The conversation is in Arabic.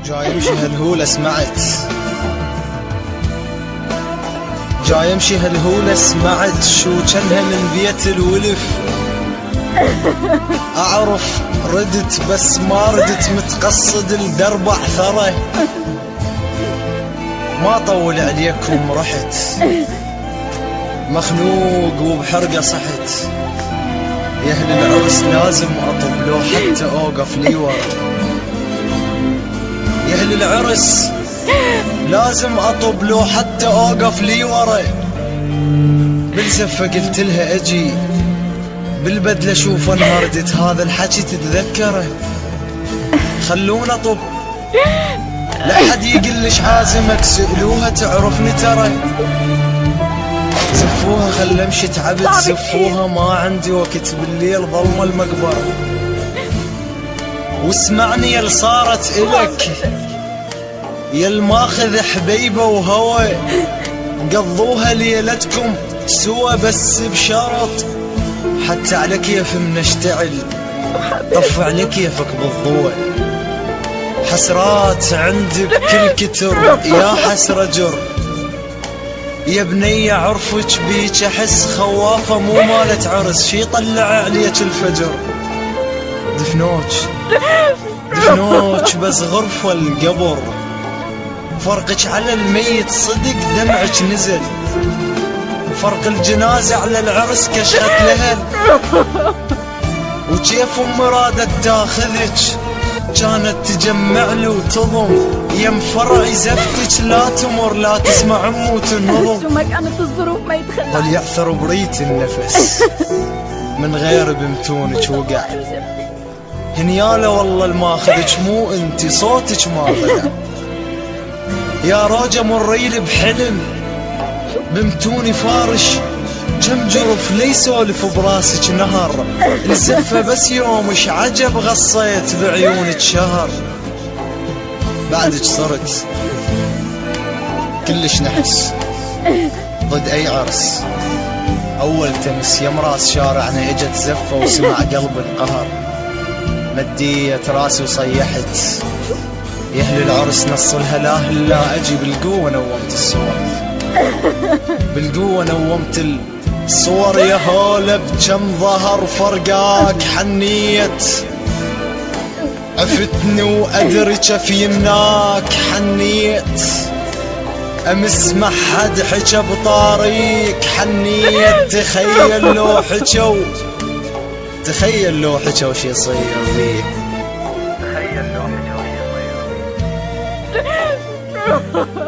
جاي يمشي هالهولة سمعت، جاي يمشي هالهولة سمعت شو جنها من بيت الولف. اعرف ردت بس ما ردت متقصد الدرب احثره. ما طول عليكم رحت مخنوق وبحرقه صحت. يا اهل العرس لازم اطب لو حتى اوقف لي ورا. يا اهل العرس لازم اطب لو حتى اوقف لي ورا. بالزفه قلت لها اجي، بالبدله شوف انهردت، هذا الحكي تتذكره. خلونا طب لا حد يقلش عازمك، سألوها تعرفني ترى. زفوها خل امشي تعبت، زفوها ما عندي وقت بالليل ظلمه المقبره. واسمعني يا صارت الك يا الماخذ حبيبه وهوى. قضوها ليلتكم سوا بس بشرط، حتى على كيف منشتعل طف على كيفك بالضوء. حسرات عندي بكل كتر يا حسرة جر. يا بنية عرفك بيك احس خوافة مو مالت عرس، شي طلع عليك الفجر. دفنوك دفنوك بس غرفة القبر، فرقك على الميت صدق دمعك نزل. فرق الجنازة على العرس كشخت لهل. وكيف ام رادت تاخذك كانت تجمع له وتضم. يم فرعي زفتك لا تمر لا تسمع امه تنهضم. شو ما كانت الظروف ما يتخلى ظل يعثر بريت النفس من غير بمتونك وقع. هنياله والله الماخذك مو انتي صوتك ما طلع. يا روجة مريل بحلم بمتوني فارش، كم جرف لي سولف براسك نهر. الزفة بس يومش عجب غصيت بعيونك شهر. بعدك صرت كلش نحس ضد اي عرس. اول تمس يم راس شارعنا اجت زفة وسمع قلب القهر. مديت راسي وصيحت يا اهل العرس نصلها لا هلا اجي. بالقوة نومت الصور، بالقوة نومت الصور يا هولا. بكم ظهر فرقاك حنيت، عفتني وادري كيف يمناك حنيت. امس ما حد حكى بطاريك حنيت. تخيل لو حكوا، تخيل لو حكوا وش يصير بيك. تخيل لو حكوا وش يصير بيك.